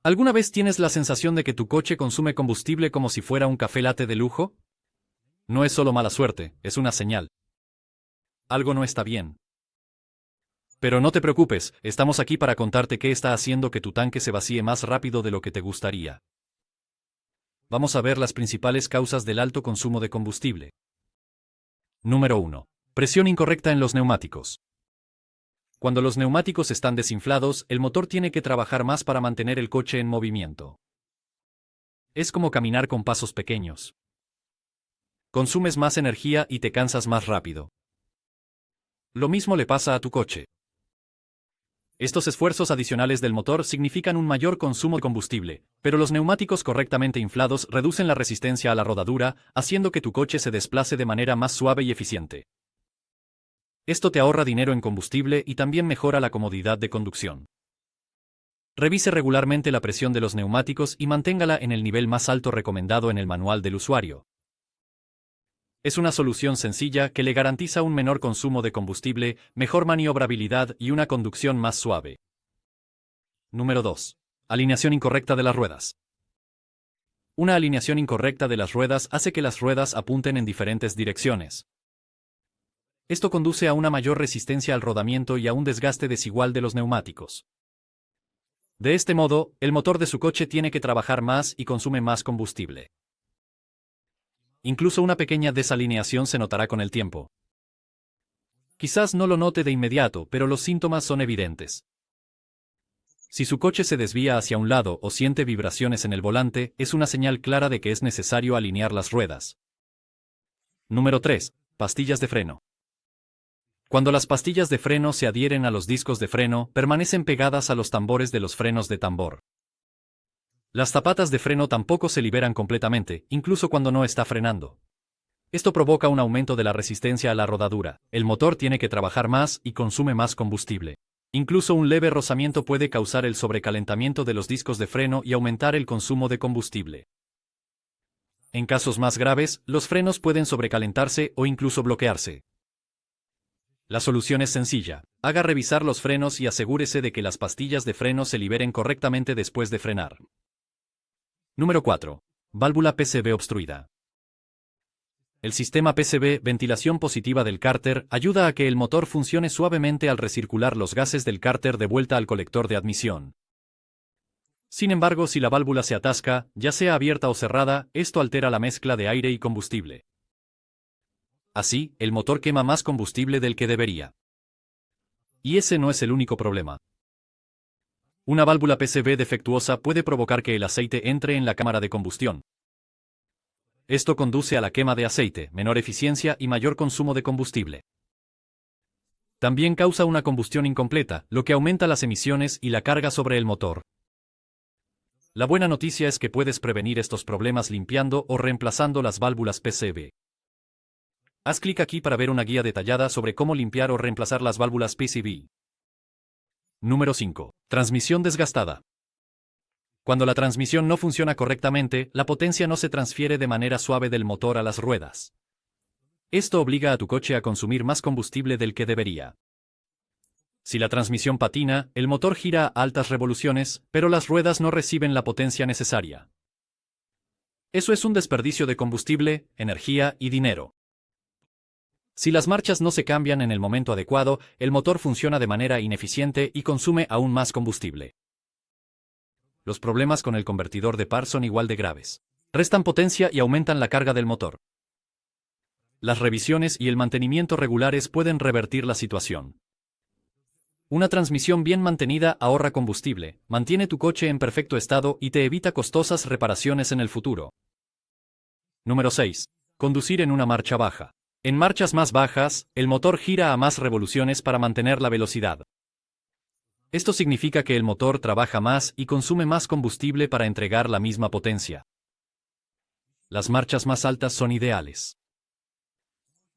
¿Alguna vez tienes la sensación de que tu coche consume combustible como si fuera un café latte de lujo? No es solo mala suerte, es una señal. Algo no está bien. Pero no te preocupes, estamos aquí para contarte qué está haciendo que tu tanque se vacíe más rápido de lo que te gustaría. Vamos a ver las principales causas del alto consumo de combustible. Número 1. Presión incorrecta en los neumáticos. Cuando los neumáticos están desinflados, el motor tiene que trabajar más para mantener el coche en movimiento. Es como caminar con pasos pequeños. Consumes más energía y te cansas más rápido. Lo mismo le pasa a tu coche. Estos esfuerzos adicionales del motor significan un mayor consumo de combustible, pero los neumáticos correctamente inflados reducen la resistencia a la rodadura, haciendo que tu coche se desplace de manera más suave y eficiente. Esto te ahorra dinero en combustible y también mejora la comodidad de conducción. Revise regularmente la presión de los neumáticos y manténgala en el nivel más alto recomendado en el manual del usuario. Es una solución sencilla que le garantiza un menor consumo de combustible, mejor maniobrabilidad y una conducción más suave. Número 2. Alineación incorrecta de las ruedas. Una alineación incorrecta de las ruedas hace que las ruedas apunten en diferentes direcciones. Esto conduce a una mayor resistencia al rodamiento y a un desgaste desigual de los neumáticos. De este modo, el motor de su coche tiene que trabajar más y consume más combustible. Incluso una pequeña desalineación se notará con el tiempo. Quizás no lo note de inmediato, pero los síntomas son evidentes. Si su coche se desvía hacia un lado o siente vibraciones en el volante, es una señal clara de que es necesario alinear las ruedas. Número 3. Pastillas de freno. Cuando las pastillas de freno se adhieren a los discos de freno, permanecen pegadas a los tambores de los frenos de tambor. Las zapatas de freno tampoco se liberan completamente, incluso cuando no está frenando. Esto provoca un aumento de la resistencia a la rodadura. El motor tiene que trabajar más y consume más combustible. Incluso un leve rozamiento puede causar el sobrecalentamiento de los discos de freno y aumentar el consumo de combustible. En casos más graves, los frenos pueden sobrecalentarse o incluso bloquearse. La solución es sencilla. Haga revisar los frenos y asegúrese de que las pastillas de freno se liberen correctamente después de frenar. Número 4. Válvula PCV obstruida. El sistema PCV, ventilación positiva del cárter, ayuda a que el motor funcione suavemente al recircular los gases del cárter de vuelta al colector de admisión. Sin embargo, si la válvula se atasca, ya sea abierta o cerrada, esto altera la mezcla de aire y combustible. Así, el motor quema más combustible del que debería. Y ese no es el único problema. Una válvula PCV defectuosa puede provocar que el aceite entre en la cámara de combustión. Esto conduce a la quema de aceite, menor eficiencia y mayor consumo de combustible. También causa una combustión incompleta, lo que aumenta las emisiones y la carga sobre el motor. La buena noticia es que puedes prevenir estos problemas limpiando o reemplazando las válvulas PCV. Haz clic aquí para ver una guía detallada sobre cómo limpiar o reemplazar las válvulas PCV. Número 5. Transmisión desgastada. Cuando la transmisión no funciona correctamente, la potencia no se transfiere de manera suave del motor a las ruedas. Esto obliga a tu coche a consumir más combustible del que debería. Si la transmisión patina, el motor gira a altas revoluciones, pero las ruedas no reciben la potencia necesaria. Eso es un desperdicio de combustible, energía y dinero. Si las marchas no se cambian en el momento adecuado, el motor funciona de manera ineficiente y consume aún más combustible. Los problemas con el convertidor de par son igual de graves. Restan potencia y aumentan la carga del motor. Las revisiones y el mantenimiento regulares pueden revertir la situación. Una transmisión bien mantenida ahorra combustible, mantiene tu coche en perfecto estado y te evita costosas reparaciones en el futuro. Número 6. Conducir en una marcha baja. En marchas más bajas, el motor gira a más revoluciones para mantener la velocidad. Esto significa que el motor trabaja más y consume más combustible para entregar la misma potencia. Las marchas más altas son ideales.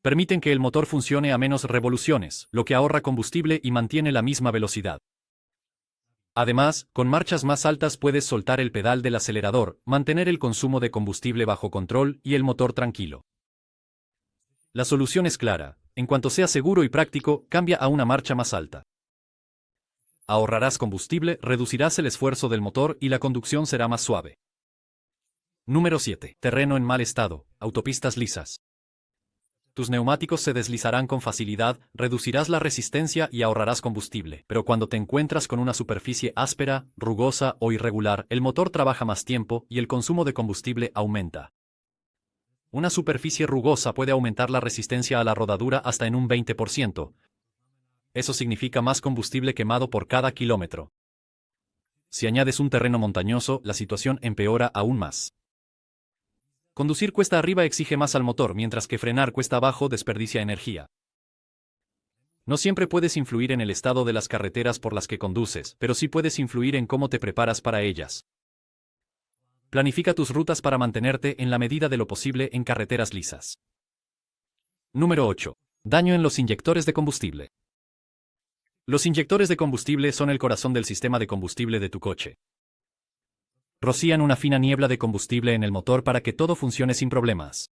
Permiten que el motor funcione a menos revoluciones, lo que ahorra combustible y mantiene la misma velocidad. Además, con marchas más altas puedes soltar el pedal del acelerador, mantener el consumo de combustible bajo control y el motor tranquilo. La solución es clara. En cuanto sea seguro y práctico, cambia a una marcha más alta. Ahorrarás combustible, reducirás el esfuerzo del motor y la conducción será más suave. Número 7. Terreno en mal estado, autopistas lisas. Tus neumáticos se deslizarán con facilidad, reducirás la resistencia y ahorrarás combustible. Pero cuando te encuentras con una superficie áspera, rugosa o irregular, el motor trabaja más tiempo y el consumo de combustible aumenta. Una superficie rugosa puede aumentar la resistencia a la rodadura hasta en un 20%. Eso significa más combustible quemado por cada kilómetro. Si añades un terreno montañoso, la situación empeora aún más. Conducir cuesta arriba exige más al motor, mientras que frenar cuesta abajo desperdicia energía. No siempre puedes influir en el estado de las carreteras por las que conduces, pero sí puedes influir en cómo te preparas para ellas. Planifica tus rutas para mantenerte en la medida de lo posible en carreteras lisas. Número 8. Daño en los inyectores de combustible. Los inyectores de combustible son el corazón del sistema de combustible de tu coche. Rocían una fina niebla de combustible en el motor para que todo funcione sin problemas.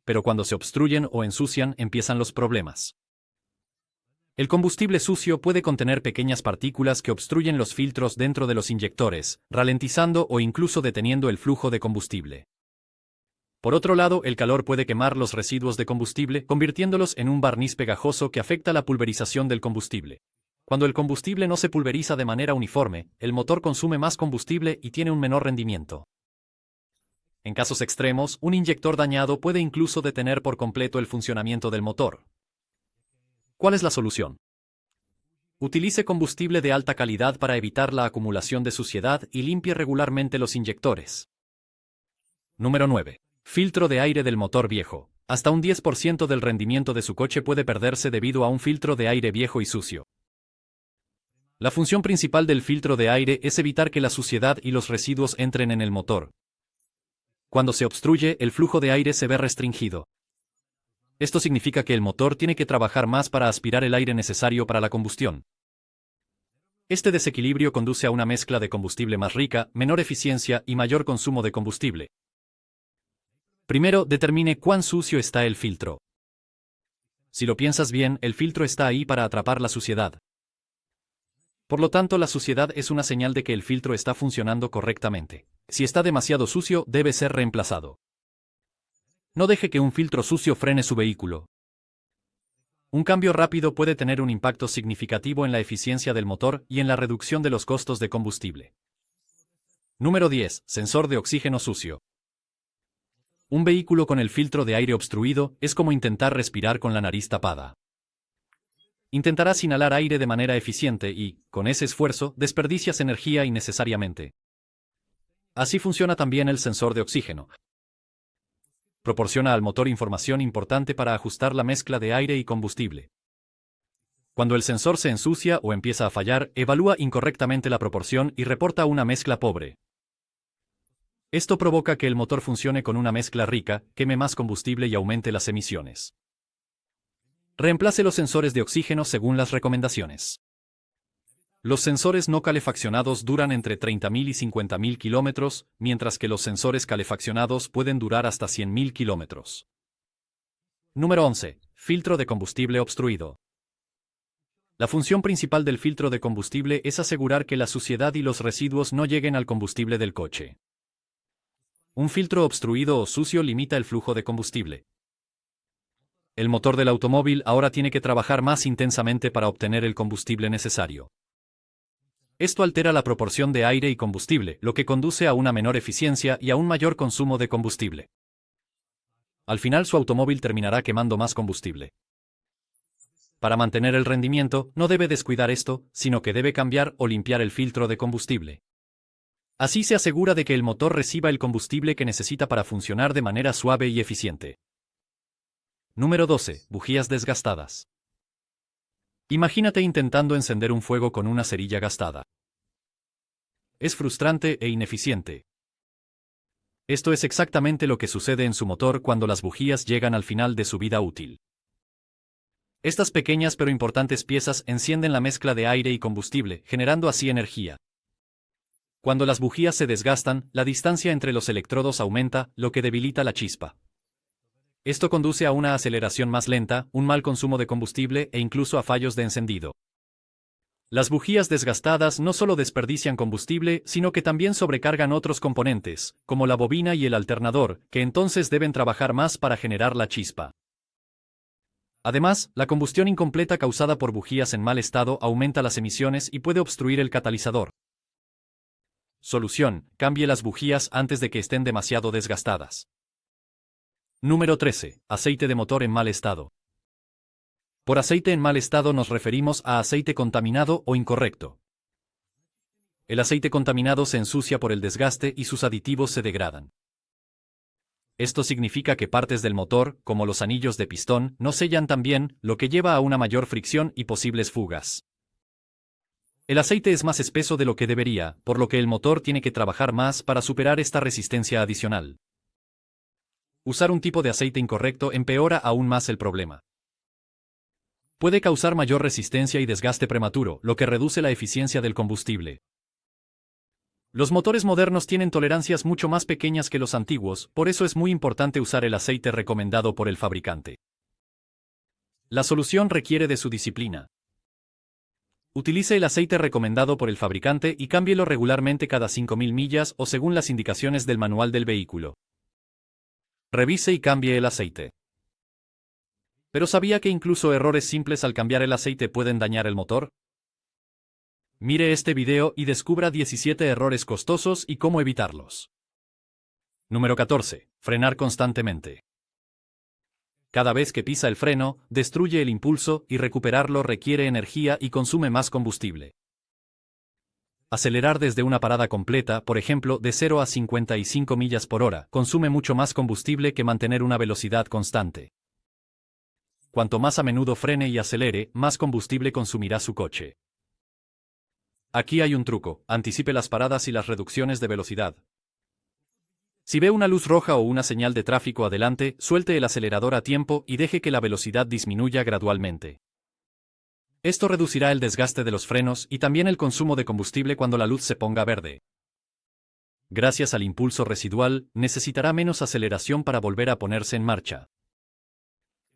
Pero cuando se obstruyen o ensucian, empiezan los problemas. El combustible sucio puede contener pequeñas partículas que obstruyen los filtros dentro de los inyectores, ralentizando o incluso deteniendo el flujo de combustible. Por otro lado, el calor puede quemar los residuos de combustible, convirtiéndolos en un barniz pegajoso que afecta la pulverización del combustible. Cuando el combustible no se pulveriza de manera uniforme, el motor consume más combustible y tiene un menor rendimiento. En casos extremos, un inyector dañado puede incluso detener por completo el funcionamiento del motor. ¿Cuál es la solución? Utilice combustible de alta calidad para evitar la acumulación de suciedad y limpie regularmente los inyectores. Número 9. Filtro de aire del motor viejo. Hasta un 10% del rendimiento de su coche puede perderse debido a un filtro de aire viejo y sucio. La función principal del filtro de aire es evitar que la suciedad y los residuos entren en el motor. Cuando se obstruye, el flujo de aire se ve restringido. Esto significa que el motor tiene que trabajar más para aspirar el aire necesario para la combustión. Este desequilibrio conduce a una mezcla de combustible más rica, menor eficiencia y mayor consumo de combustible. Primero, determine cuán sucio está el filtro. Si lo piensas bien, el filtro está ahí para atrapar la suciedad. Por lo tanto, la suciedad es una señal de que el filtro está funcionando correctamente. Si está demasiado sucio, debe ser reemplazado. No deje que un filtro sucio frene su vehículo. Un cambio rápido puede tener un impacto significativo en la eficiencia del motor y en la reducción de los costos de combustible. Número 10. Sensor de oxígeno sucio. Un vehículo con el filtro de aire obstruido es como intentar respirar con la nariz tapada. Intentarás inhalar aire de manera eficiente y, con ese esfuerzo, desperdicias energía innecesariamente. Así funciona también el sensor de oxígeno. Proporciona al motor información importante para ajustar la mezcla de aire y combustible. Cuando el sensor se ensucia o empieza a fallar, evalúa incorrectamente la proporción y reporta una mezcla pobre. Esto provoca que el motor funcione con una mezcla rica, queme más combustible y aumente las emisiones. Reemplace los sensores de oxígeno según las recomendaciones. Los sensores no calefaccionados duran entre 30.000 y 50.000 kilómetros, mientras que los sensores calefaccionados pueden durar hasta 100.000 kilómetros. Número 11. Filtro de combustible obstruido. La función principal del filtro de combustible es asegurar que la suciedad y los residuos no lleguen al combustible del coche. Un filtro obstruido o sucio limita el flujo de combustible. El motor del automóvil ahora tiene que trabajar más intensamente para obtener el combustible necesario. Esto altera la proporción de aire y combustible, lo que conduce a una menor eficiencia y a un mayor consumo de combustible. Al final su automóvil terminará quemando más combustible. Para mantener el rendimiento, no debe descuidar esto, sino que debe cambiar o limpiar el filtro de combustible. Así se asegura de que el motor reciba el combustible que necesita para funcionar de manera suave y eficiente. Número 12. Bujías desgastadas. Imagínate intentando encender un fuego con una cerilla gastada. Es frustrante e ineficiente. Esto es exactamente lo que sucede en su motor cuando las bujías llegan al final de su vida útil. Estas pequeñas pero importantes piezas encienden la mezcla de aire y combustible, generando así energía. Cuando las bujías se desgastan, la distancia entre los electrodos aumenta, lo que debilita la chispa. Esto conduce a una aceleración más lenta, un mal consumo de combustible e incluso a fallos de encendido. Las bujías desgastadas no solo desperdician combustible, sino que también sobrecargan otros componentes, como la bobina y el alternador, que entonces deben trabajar más para generar la chispa. Además, la combustión incompleta causada por bujías en mal estado aumenta las emisiones y puede obstruir el catalizador. Solución: cambie las bujías antes de que estén demasiado desgastadas. Número 13. Aceite de motor en mal estado. Por aceite en mal estado nos referimos a aceite contaminado o incorrecto. El aceite contaminado se ensucia por el desgaste y sus aditivos se degradan. Esto significa que partes del motor, como los anillos de pistón, no sellan tan bien, lo que lleva a una mayor fricción y posibles fugas. El aceite es más espeso de lo que debería, por lo que el motor tiene que trabajar más para superar esta resistencia adicional. Usar un tipo de aceite incorrecto empeora aún más el problema. Puede causar mayor resistencia y desgaste prematuro, lo que reduce la eficiencia del combustible. Los motores modernos tienen tolerancias mucho más pequeñas que los antiguos, por eso es muy importante usar el aceite recomendado por el fabricante. La solución requiere de su disciplina. Utilice el aceite recomendado por el fabricante y cámbielo regularmente cada 5.000 millas o según las indicaciones del manual del vehículo. Revise y cambie el aceite. ¿Pero sabía que incluso errores simples al cambiar el aceite pueden dañar el motor? Mire este video y descubra 17 errores costosos y cómo evitarlos. Número 14. Frenar constantemente. Cada vez que pisa el freno, destruye el impulso y recuperarlo requiere energía y consume más combustible. Acelerar desde una parada completa, por ejemplo, de 0 a 55 millas por hora, consume mucho más combustible que mantener una velocidad constante. Cuanto más a menudo frene y acelere, más combustible consumirá su coche. Aquí hay un truco: anticipe las paradas y las reducciones de velocidad. Si ve una luz roja o una señal de tráfico adelante, suelte el acelerador a tiempo y deje que la velocidad disminuya gradualmente. Esto reducirá el desgaste de los frenos y también el consumo de combustible cuando la luz se ponga verde. Gracias al impulso residual, necesitará menos aceleración para volver a ponerse en marcha.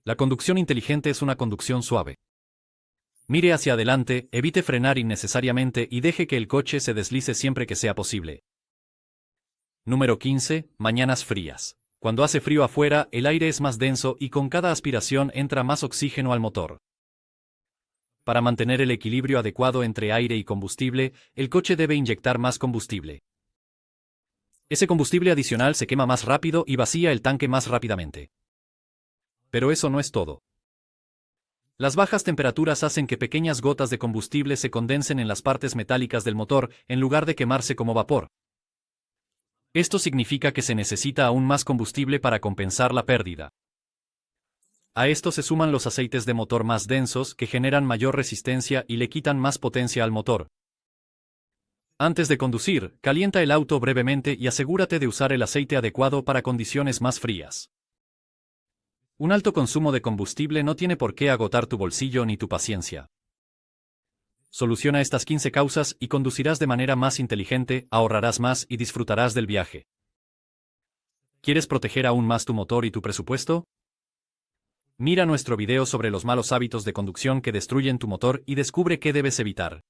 La conducción inteligente es una conducción suave. Mire hacia adelante, evite frenar innecesariamente y deje que el coche se deslice siempre que sea posible. Número 15. Mañanas frías. Cuando hace frío afuera, el aire es más denso y con cada aspiración entra más oxígeno al motor. Para mantener el equilibrio adecuado entre aire y combustible, el coche debe inyectar más combustible. Ese combustible adicional se quema más rápido y vacía el tanque más rápidamente. Pero eso no es todo. Las bajas temperaturas hacen que pequeñas gotas de combustible se condensen en las partes metálicas del motor, en lugar de quemarse como vapor. Esto significa que se necesita aún más combustible para compensar la pérdida. A esto se suman los aceites de motor más densos, que generan mayor resistencia y le quitan más potencia al motor. Antes de conducir, calienta el auto brevemente y asegúrate de usar el aceite adecuado para condiciones más frías. Un alto consumo de combustible no tiene por qué agotar tu bolsillo ni tu paciencia. Soluciona estas 15 causas y conducirás de manera más inteligente, ahorrarás más y disfrutarás del viaje. ¿Quieres proteger aún más tu motor y tu presupuesto? Mira nuestro video sobre los malos hábitos de conducción que destruyen tu motor y descubre qué debes evitar.